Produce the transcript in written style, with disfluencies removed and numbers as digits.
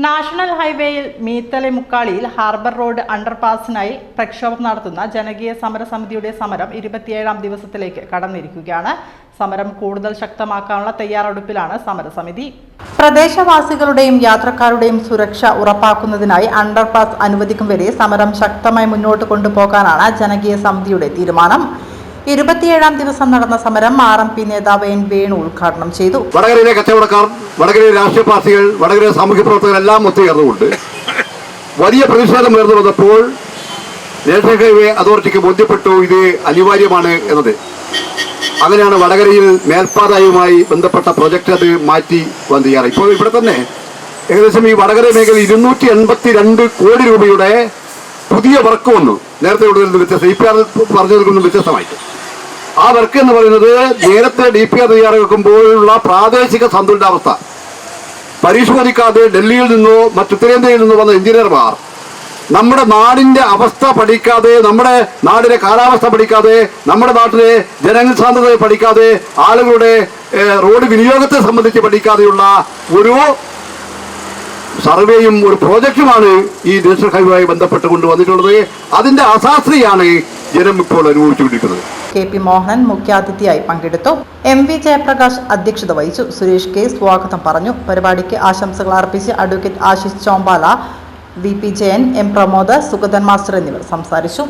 National ഹൈവേയിൽ മീത്തലെ മുക്കാളിയിൽ harbour road അണ്ടർപാസിനായി പ്രക്ഷോഭം നടത്തുന്ന ജനകീയ സമരസമിതിയുടെ സമരം 27ാം ദിവസത്തിലേക്ക് കടന്നിരിക്കുകയാണ്. സമരം കൂടുതൽ ശക്തമാക്കാനുള്ള തയ്യാറെടുപ്പിലാണ് സമരസമിതി. പ്രദേശവാസികളുടെയും യാത്രക്കാരുടെയും സുരക്ഷ ഉറപ്പാക്കുന്നതിനായി അണ്ടർപാസ് അനുവദിക്കും വരെ സമരം ശക്തമായി മുന്നോട്ട് കൊണ്ടുപോകാനാണ് ജനകീയ സമിതിയുടെ തീരുമാനം. 27ാം ദിവസം നടന്ന സമരം RMP നേതാവ് N. വേണു ഉദ്ഘാടനം ചെയ്തു. വടകരയിലെ കച്ചവടക്കാർ, വടകരയിലെ രാഷ്ട്രീയ പാർട്ടികൾ, വടകരയിലെ സാമൂഹ്യ പ്രവർത്തകരെല്ലാം ഒത്തുചേർന്നുകൊണ്ട് വലിയ പ്രതിഷേധം ഉയർന്നു വന്നപ്പോൾ നാഷണൽ ഹൈവേ അതോറിറ്റിക്ക് ബോധ്യപ്പെട്ടു ഇത് അനിവാര്യമാണ് എന്നത്. അങ്ങനെയാണ് വടകരയിൽ മേൽപ്പാതയുമായി ബന്ധപ്പെട്ട പ്രൊജക്ട് അത് മാറ്റി വന്നിരിക്കുകയാണ്. ഇപ്പോൾ ഇവിടെ തന്നെ ഏകദേശം ഈ വടകര മേഖലയിൽ 282 കോടി രൂപയുടെ പുതിയ വർക്ക് വന്നു. നേരത്തെ കൂടുതൽ വ്യത്യസ്തം EPR പറഞ്ഞതിൽ നിന്നും വ്യത്യസ്തമായിട്ട് ആ വർക്ക് എന്ന് പറയുന്നത് നേരത്തെ DPR തയ്യാറാക്കുമ്പോഴുള്ള പ്രാദേശിക സന്തുലിതാവസ്ഥ പരിശോധിക്കാതെ ഡൽഹിയിൽ നിന്നോ മറ്റുത്തരേന്ത്യയിൽ നിന്നോ വന്ന എഞ്ചിനീയർമാർ നമ്മുടെ നാടിന്റെ അവസ്ഥ പഠിക്കാതെ, നമ്മുടെ നാടിന്റെ കാലാവസ്ഥ പഠിക്കാതെ, നമ്മുടെ നാട്ടിലെ ജനസാന്ദ്രതയെ പഠിക്കാതെ, ആളുകളുടെ റോഡ് വിനിയോഗത്തെ സംബന്ധിച്ച് പഠിക്കാതെയുള്ള ഒരു സർവേയും ഒരു പ്രോജക്റ്റുമാണ് ഈ നാഷണൽ ഹൈവേയുമായി ബന്ധപ്പെട്ട് കൊണ്ടുവന്നിട്ടുള്ളത്. അതിന്റെ അശാസ്ത്രീയാണ് ജനം ഇപ്പോൾ അനുഭവിച്ചുകൊണ്ടിരിക്കുന്നത്. KP മോഹനൻ മുഖ്യാതിഥിയായി പങ്കെടുത്തു. MV ജയപ്രകാശ് അധ്യക്ഷത വഹിച്ചു. സുരേഷ് K സ്വാഗതം പറഞ്ഞു. പരിപാടിക്ക് ആശംസകൾ അർപ്പിച്ച് advocate Ashish Chombala, VP Jayan, M Pramod, Sugathan master എന്നിവർ സംസാരിച്ചു.